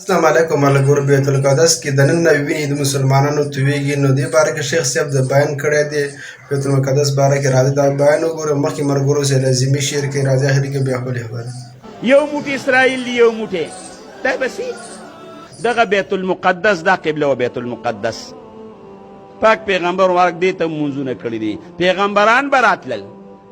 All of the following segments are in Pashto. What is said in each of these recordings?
السلام علیکم ملګرو بیت القدس کې د نن وینې د مسلمانانو تویږي نو دې باره کې شیخ صاحب د بیان کړی دی بیت المقدس باره کې راځي دا بیان وګورو مخکې ملګرو سره لازمي شعر کې راځي اخر کې بیا خپلې خبره یو موټی اسرائیل یو موټی دا بسي دغه بیت المقدس دا قبله و بیت المقدس پاک پیغمبر ورک دی ته منځونه کړي دي پیغمبران به راتلل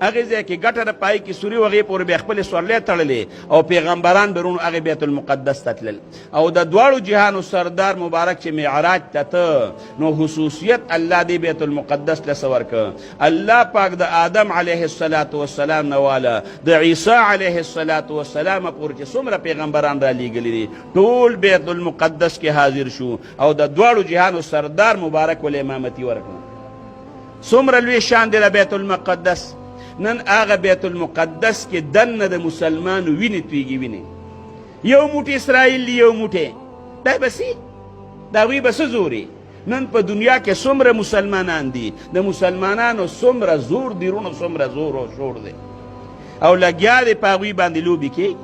هغې ځای کې ګټه د پای کې سوري و هغې پورې بیا خپلې سورلۍ تړلې او پیغمبران برون هغې بیت المقدس ته تلل او د دواړو جهانو سردار مبارک چې معراج ته ته نو خصوصیت الله دې بیت المقدس له څه ورکه الله پاک د آدم علیه السلام نه واله د عیسی علیه السلام پورې چې څومره پیغمبران را لیږلي دي ټول بیت المقدس کې حاضر شو او د دواړو جهانو سردار مبارک ول امامتي ورکړه څومره لوی شان دی د بیت المقدس نن هغه بیت المقدس کې دننه د مسلمان وینې تویږي وینې یو موټی اسرائیل یو موټی دا بسي د هغوی به څه زوري نن په دنیا کې څومره مسلمانان دي د مسلمانانو څومره زور دی رونو څومره زور او شور دی او لګیا دی په هغوی باندې لوبې کېږي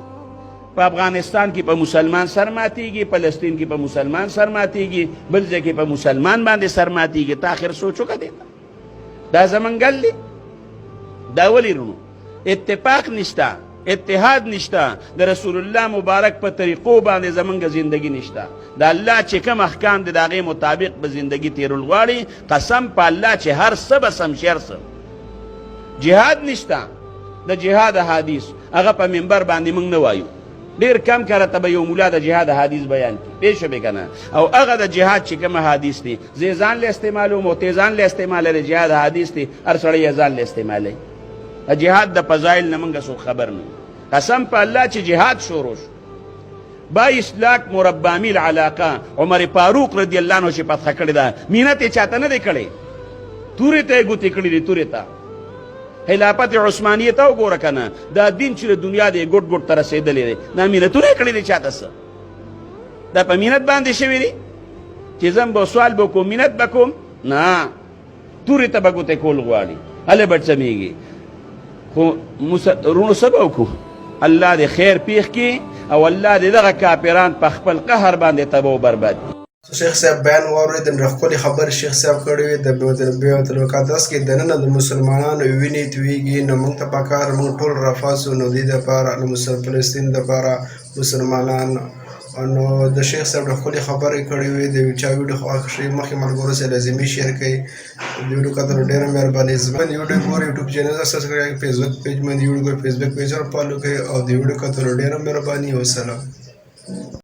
په افغانستان کې په مسلمان سر ماتېږي فلسطین کې په مسلمان سر ماتېږي بل ځای کې په مسلمان باندې سر ماتېږي تا آخر سوچ وکړه دی دا زمنګل دی دا ولی رونو اتفاق نشته اتحاد نشته د رسول الله مبارک په طریقو باندې زمونږ زندگی نشته د الله چې کوم احکام دي د هغې مطابق به زندگی تیرول غواړي قسم په الله چې هر څه به سمشي هر څه جهاد نشته د جهاد حدیث هغه په منبر باندې موږ نه وایو ډېر کم کره ته به یو ملا د جهاد حدیث بیان کړي پوه شوې که نه او هغه د جهاد چې کوم حدیث دي زه یې ځان له استعمالوم او ته ځان له استعمالوې د جهاد حدیث دي هر سړی یې ځان له استعمالوي جهاد د فضایل نه موږ څوک خبر نه قسم په الله چې جهاد شروع شو 22 لاک مربع میل علاقه عمر فاروق رضی الله عنه چې فتح کړې ده مینت یې چاته نه دی کړی تورې ته یې ګوتې کړي دي تورې ته خلافت عثمانیه ته وګوره که نه دا دین چې د دنیا دی ګوټ ګوټ ته رسېدلی دی دا مینتونه یې کړي دي چاته څه دا په مینت باندې شوي دي چې زم به سوال به کوم مینت به کوم نه تورې ته به ګوتې کول غواړي هله به سمیږي خو رونو څه به وکړو الله دې خیر پیښ کړي او الله دې دغه کافران په خپل قهر باندې تباه و برباد کړي شیخ صاحب بیان واورئ د ښکلې خبرې شیخ صاحب کړې وې د بیت المقدس کې دننه د مسلمانانو وینې تویږي نو موږ ته پکار موږ ټول راپاڅو نو دې دپاره د فلسطین دپاره مسلمانان نو د شیخ صاحب د ښکلې خبرې کړې وې د چا ویډیو خوښ شي مخکې ملګرو سره لازمي شیر کړئ د ویډیو کتلو ډېره مهرباني زما د ویډیو ګورئ یوټیوب چینل سبسکرایب کړئ فیسبوک پیج باندې ویډیو ګورئ فیسبوک پیج فالو کړئ او د ویډیو کتلو ډېره مهرباني والسلام